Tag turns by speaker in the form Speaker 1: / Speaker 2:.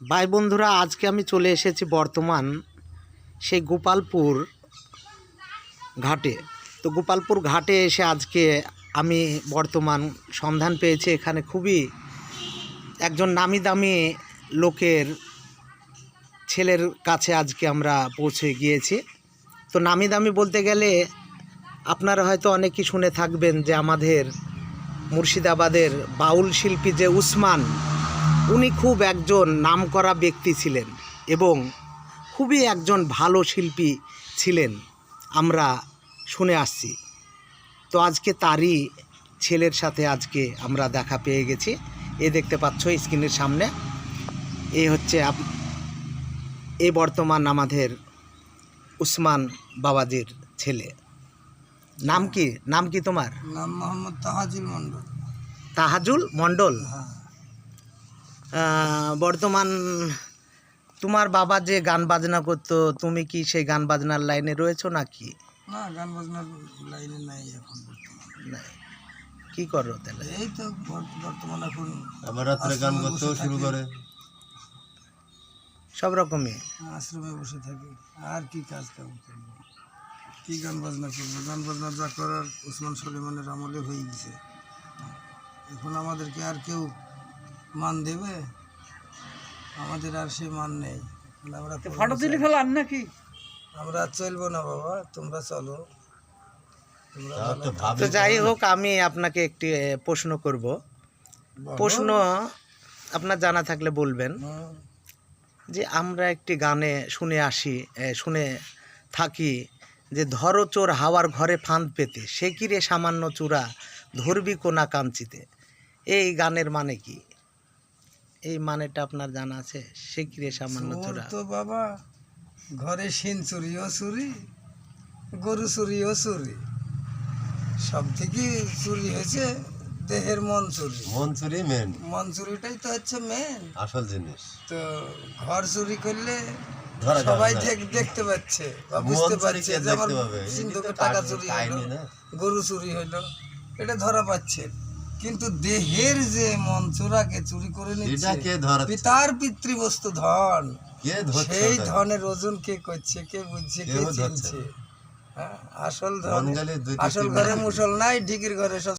Speaker 1: ভাই বন্ধুরা, আজকে আমি চলে এসেছি বর্তমান সেই গোপালপুর ঘাটে। তো গোপালপুর ঘাটে এসে আজকে আমি বর্তমান সন্ধান পেয়েছি এখানে খুবই একজন নামি দামি লোকের ছেলের কাছে আজকে আমরা পৌঁছে গিয়েছি। তো নামি দামি বলতে গেলে আপনারা হয়তো অনেকেই শুনে থাকবেন যে আমাদের মুর্শিদাবাদের বাউল শিল্পী যে উসমান, উনি খুব একজন নামকরা ব্যক্তি ছিলেন এবং খুবই একজন ভালো শিল্পী ছিলেন, আমরা শুনে আসছি। তো আজকে তারই ছেলের সাথে আজকে আমরা দেখা পেয়ে গেছি। এ দেখতে পাচ্ছ স্ক্রিনের সামনে, এই হচ্ছে এই বর্তমান আমাদের উসমান বাবাজির ছেলে। নাম কি? নাম কি তোমার?
Speaker 2: নাম মোহাম্মদ তাহাজুল মন্ডল।
Speaker 1: তাহাজুল মন্ডল।
Speaker 2: হ্যাঁ,
Speaker 1: বর্তমান তোমার বাবা যে গান বাজনা করতো, তুমি কি সেই গান বাজনার লাইনে রয়েছো নাকি?
Speaker 2: না, গান বাজনার লাইনে নাই এখন বর্তমানে।
Speaker 1: না, কি করো তাহলে?
Speaker 2: এই তো বর্তমানে এখন
Speaker 3: আবার রাত্রে গান করতেও শুরু করে,
Speaker 1: সব রকমই।
Speaker 2: আশ্রমে বসে থাকি, আর কি কাজ কাম করবো, কি গান বাজনা করবো? গান বাজনা যা করার ওসমান সলিমানের আমলে হয়ে গেছে। এখন আমাদেরকে আর কেউ মান দেবে? আমাদের আর সে মান নেই। আমরা
Speaker 4: ফটো তুলে ফেলান নাকি?
Speaker 2: আমরা আর চলবো না বাবা, তোমরা চলো। তোমরা
Speaker 1: তো যাই হোক, আমি আপনাকে একটি প্রশ্ন করব। প্রশ্ন আপনার জানা থাকলে বলবেন। যে আমরা একটি গানে শুনে থাকি যে ধরো চোর হাওয়ার ঘরে ফাঁদ পেতে, সে কি রে সামান্য চূড়া ধরবি কোনা কাঞ্চিতে। এই গানের মানে কি? এই মানেটা আপনার জানা আছে? সে কি রে সামান্য চূড়া।
Speaker 2: তো বাবা, ঘরে শিন চুরি ও চুরি, গরু চুরি ও চুরি, সব থেকে চুরি হয়েছে দেহের মন চুরি।
Speaker 3: মন চুরি মেন,
Speaker 2: মন চুরিটাই তো হচ্ছে মেন
Speaker 3: আসল জিনিস।
Speaker 2: তো ঘর চুরি করলে
Speaker 3: ধরা যাবে
Speaker 2: সবাই
Speaker 3: না।
Speaker 2: দেখতে পাচ্ছে বা
Speaker 3: মন
Speaker 2: বুঝতে
Speaker 3: চুরি
Speaker 2: পারছে
Speaker 3: কে
Speaker 2: যে আমার
Speaker 3: দেখতে পাবে?
Speaker 2: সিন্ধুকে
Speaker 3: এটা তো
Speaker 2: টাকা
Speaker 3: কাহিনী-
Speaker 2: চুরি
Speaker 3: কাহিনী
Speaker 2: হলো,
Speaker 3: না।
Speaker 2: গরু চুরি হলো, এটা ধরা পাচ্ছে। কিন্তু দেহের যে মন চোরাকে চুরি করে
Speaker 3: এটা
Speaker 2: নিচ্ছে,
Speaker 3: কে ধরাচ্ছে?
Speaker 2: পিতার পিতৃবস্তু ধন,
Speaker 3: কে ধরছে
Speaker 2: সেই
Speaker 3: ওটা?
Speaker 2: ধনের ওজন কে করছে, কে বুঝছে, কে
Speaker 3: কেউ ধরছে
Speaker 2: চিনছে? হ্যাঁ, আসল ধন,
Speaker 3: বনগালির দুইটি
Speaker 2: আসল
Speaker 3: টিম
Speaker 2: ঘরে
Speaker 3: আছে।
Speaker 2: মুসল নাই, ঢিকির ঘরে সব